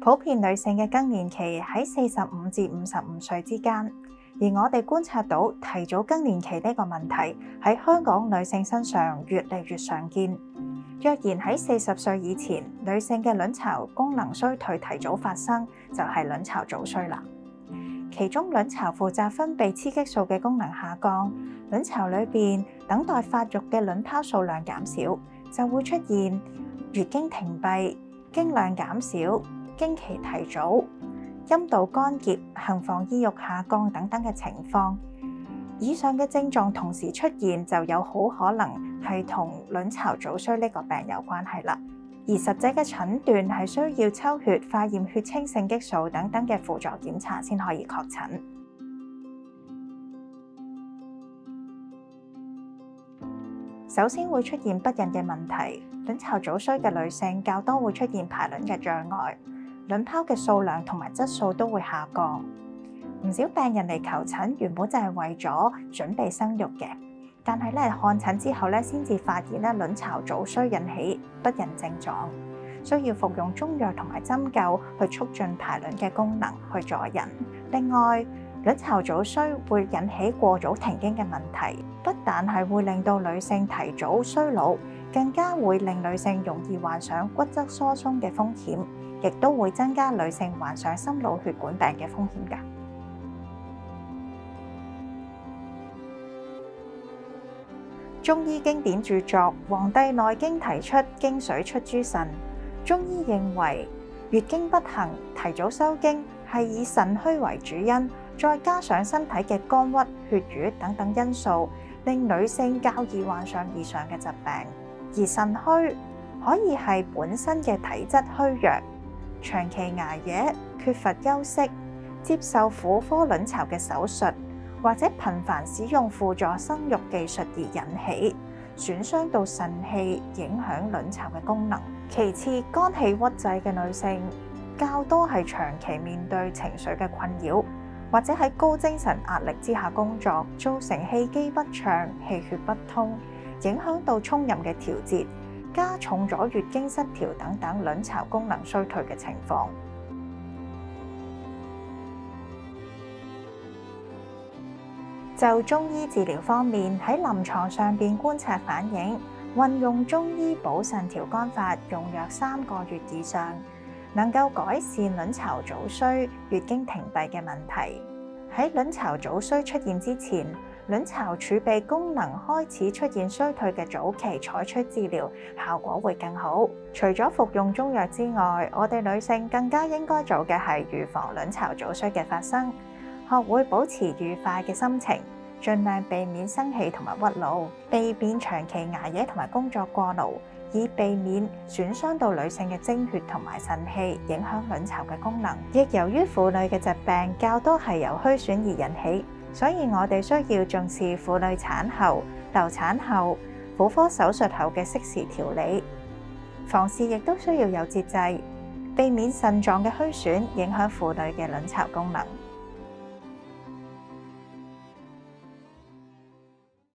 普遍女性嘅更年期喺45至55歲之間，而我哋觀察到提早更年期呢個問題喺香港女性身上越嚟越常見。若然喺40歲以前，女性嘅卵巢功能衰退提早發生，就係卵巢早衰啦。其中卵巢負責分泌雌激素嘅功能下降，卵巢裏邊等待發育嘅卵泡數量減少，就會出現月經停閉、經量減少、經期提早、陰道乾澀、行房意欲下降等等嘅情況。以上嘅症狀同時出現，就有好可能係同卵巢早衰呢個病有關係啦。而實際嘅診斷係需要抽血、化驗血清性激素等等嘅輔助檢查先可以確診。首先會出現不孕嘅問題，卵巢早衰嘅女性較多會出現排卵嘅障礙，卵泡嘅數量同埋質素都會下降。唔少病人嚟求診原本就係為咗準備生育嘅，但係看診之後先至發現卵巢早衰引起不孕症狀，需要服用中藥同埋針灸去促進排卵嘅功能去助孕。另外，卵巢早衰會引起過早停經嘅問題，不但係會令到女性提早衰老，更加會令女性容易患上骨質疏鬆嘅風險，亦都會增加女性患上心腦血管病嘅風險㗎。中醫經典著作《黃帝內經》提出經水出諸腎，中醫認為月經不行、提早收經係以腎虛為主因，再加上身體嘅肝鬱、血瘀等等因素，令女性較易患上以上嘅疾病。而腎虛可以係本身嘅體質虛弱、長期捱夜、缺乏休息、接受婦科卵巢嘅手術，或者頻繁使用輔助生育技術而引起，損傷到腎氣，影響卵巢嘅功能。其次，肝氣鬱滯嘅女性較多係長期面對情緒嘅困擾，或者喺高精神壓力之下工作，造成氣機不暢、氣血不通，影響到沖任嘅調節，加重咗月經失調等等卵巢功能衰退嘅情況。就中醫治療方面，喺臨床上邊觀察反映，運用中醫補腎調肝法用約3個月以上，能夠改善卵巢早衰、月經停閉嘅問題。喺卵巢早衰出現之前，卵巢儲備功能開始出現衰退嘅早期，採取治療效果會更好。除咗服用中藥之外，我哋女性更加應該做嘅係預防卵巢早衰嘅發生。學會保持愉快嘅心情，盡量避免生氣同埋屈勞，避免長期捱夜同埋工作過勞，以避免損傷到女性嘅精血同埋腎氣，影響卵巢嘅功能。亦由於婦女嘅疾病較多係由虛損而引起，所以我哋需要重視婦女產後、流產後、婦科手術後嘅適時調理。房事亦都需要有節制，避免腎臟嘅虛損影響婦女嘅卵巢功能。